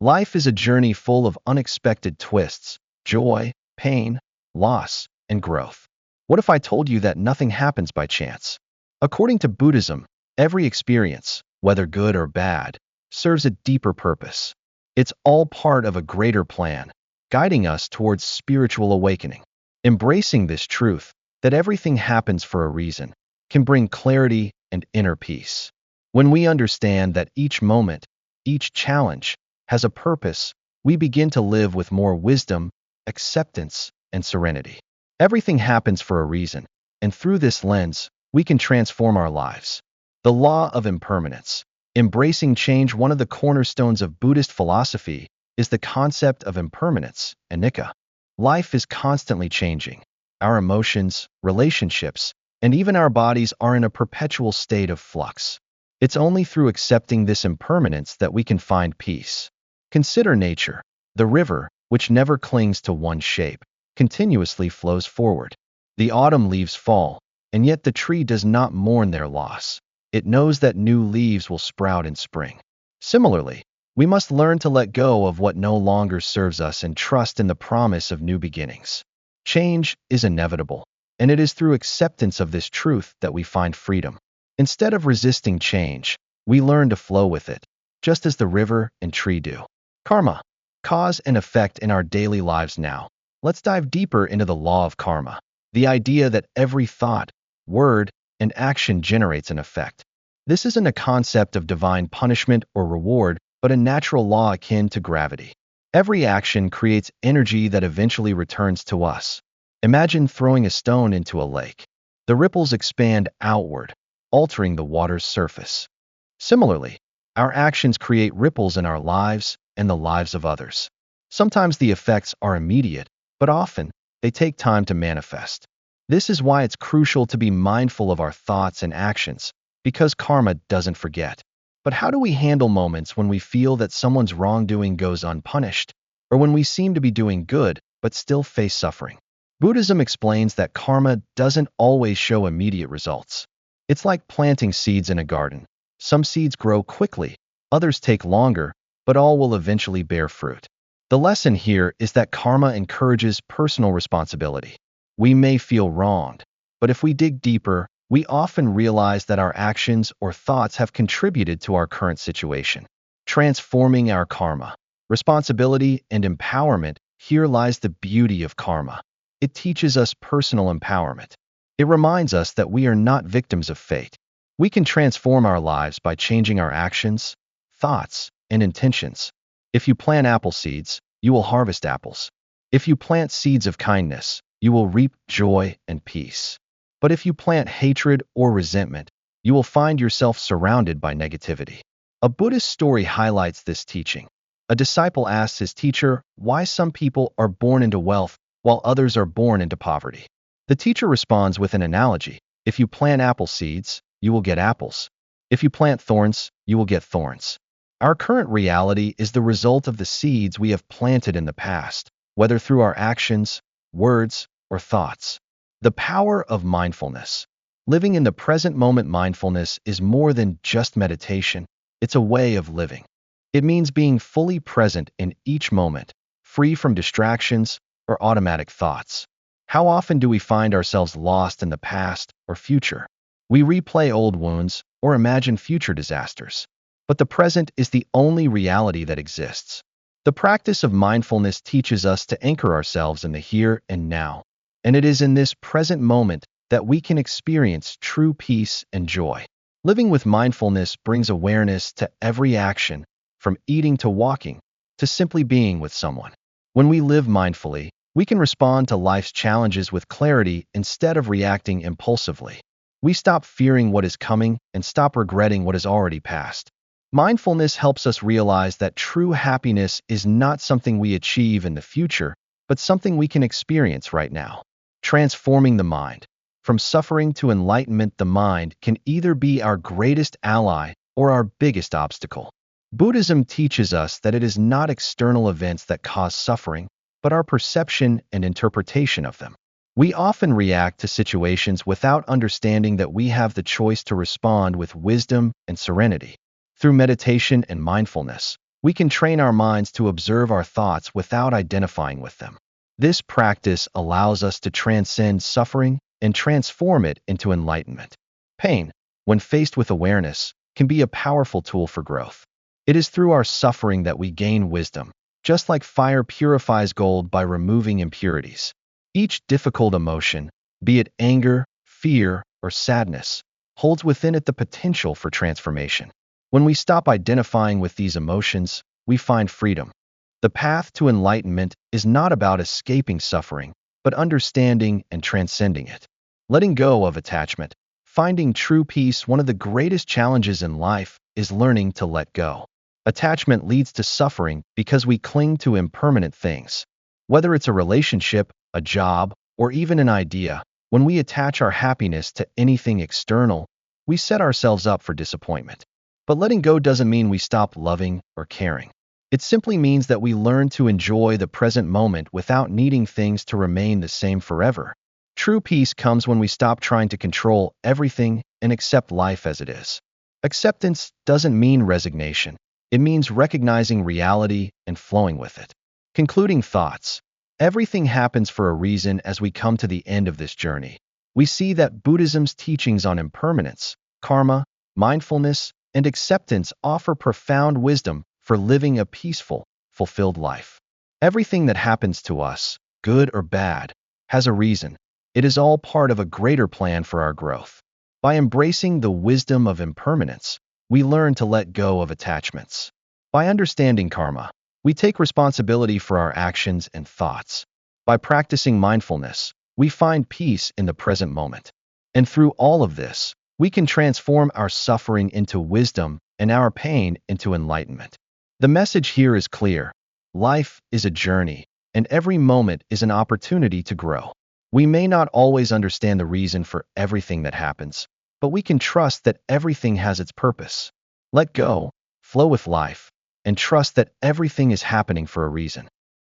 Life is a journey full of unexpected twists, joy, pain, loss, and growth. What if I told you that nothing happens by chance? According to Buddhism, every experience, whether good or bad, serves a deeper purpose. It's all part of a greater plan, guiding us towards spiritual awakening. Embracing this truth, that everything happens for a reason, can bring clarity and inner peace. When we understand that each moment, each challenge, has a purpose, we begin to live with more wisdom, acceptance, and serenity. Everything happens for a reason, and through this lens, we can transform our lives. The law of impermanence. Embracing change. One of the cornerstones of Buddhist philosophy is the concept of impermanence, anicca. Life is constantly changing. Our emotions, relationships, and even our bodies are in a perpetual state of flux. It's only through accepting this impermanence that we can find peace. Consider nature. The river, which never clings to one shape, continuously flows forward. The autumn leaves fall, and yet the tree does not mourn their loss. It knows that new leaves will sprout in spring. Similarly, we must learn to let go of what no longer serves us and trust in the promise of new beginnings. Change is inevitable, and it is through acceptance of this truth that we find freedom. Instead of resisting change, we learn to flow with it, just as the river and tree do. Karma. Cause and effect in our daily lives now. Let's dive deeper into the law of karma, the idea that every thought, word, and action generates an effect. This isn't a concept of divine punishment or reward, but a natural law akin to gravity. Every action creates energy that eventually returns to us. Imagine throwing a stone into a lake. The ripples expand outward, altering the water's surface. Similarly, our actions create ripples in our lives and the lives of others. Sometimes the effects are immediate, but often they take time to manifest. This is why it's crucial to be mindful of our thoughts and actions, because karma doesn't forget. But how do we handle moments when we feel that someone's wrongdoing goes unpunished, or when we seem to be doing good but still face suffering? Buddhism explains that karma doesn't always show immediate results. It's like planting seeds in a garden. Some seeds grow quickly, others take longer, but all will eventually bear fruit. The lesson here is that karma encourages personal responsibility. We may feel wronged, but if we dig deeper, we often realize that our actions or thoughts have contributed to our current situation. Transforming our karma. Responsibility and empowerment. Here lies the beauty of karma. It teaches us personal empowerment. It reminds us that we are not victims of fate. We can transform our lives by changing our actions, thoughts, and intentions. If you plant apple seeds, you will harvest apples. If you plant seeds of kindness, you will reap joy and peace. But if you plant hatred or resentment, you will find yourself surrounded by negativity. A Buddhist story highlights this teaching. A disciple asks his teacher why some people are born into wealth while others are born into poverty. The teacher responds with an analogy. If you plant apple seeds, you will get apples. If you plant thorns, you will get thorns. Our current reality is the result of the seeds we have planted in the past, whether through our actions, words, or thoughts. The power of mindfulness. Living in the present moment. Mindfulness is more than just meditation. It's a way of living. It means being fully present in each moment, free from distractions or automatic thoughts. How often do we find ourselves lost in the past or future? We replay old wounds or imagine future disasters. But the present is the only reality that exists. The practice of mindfulness teaches us to anchor ourselves in the here and now. And it is in this present moment that we can experience true peace and joy. Living with mindfulness brings awareness to every action, from eating to walking, to simply being with someone. When we live mindfully, we can respond to life's challenges with clarity instead of reacting impulsively. We stop fearing what is coming and stop regretting what has already passed. Mindfulness helps us realize that true happiness is not something we achieve in the future, but something we can experience right now. Transforming the mind. From suffering to enlightenment, the mind can either be our greatest ally or our biggest obstacle. Buddhism teaches us that it is not external events that cause suffering, but our perception and interpretation of them. We often react to situations without understanding that we have the choice to respond with wisdom and serenity. Through meditation and mindfulness, we can train our minds to observe our thoughts without identifying with them. This practice allows us to transcend suffering and transform it into enlightenment. Pain, when faced with awareness, can be a powerful tool for growth. It is through our suffering that we gain wisdom, just like fire purifies gold by removing impurities. Each difficult emotion, be it anger, fear, or sadness, holds within it the potential for transformation. When we stop identifying with these emotions, we find freedom. The path to enlightenment is not about escaping suffering, but understanding and transcending it. Letting go of attachment. Finding true peace. One of the greatest challenges in life is learning to let go. Attachment leads to suffering because we cling to impermanent things. Whether it's a relationship, a job, or even an idea, when we attach our happiness to anything external, we set ourselves up for disappointment. But letting go doesn't mean we stop loving or caring. It simply means that we learn to enjoy the present moment without needing things to remain the same forever. True peace comes when we stop trying to control everything and accept life as it is. Acceptance doesn't mean resignation. It means recognizing reality and flowing with it. Concluding thoughts. Everything happens for a reason. As we come to the end of this journey, we see that Buddhism's teachings on impermanence, karma, mindfulness, and acceptance offer profound wisdom for living a peaceful, fulfilled life. Everything that happens to us, good or bad, has a reason. It is all part of a greater plan for our growth. By embracing the wisdom of impermanence, we learn to let go of attachments. By understanding karma, we take responsibility for our actions and thoughts. By practicing mindfulness, we find peace in the present moment. And through all of this, we can transform our suffering into wisdom and our pain into enlightenment. The message here is clear. Life is a journey, and every moment is an opportunity to grow. We may not always understand the reason for everything that happens, but we can trust that everything has its purpose. Let go, flow with life, and trust that everything is happening for a reason.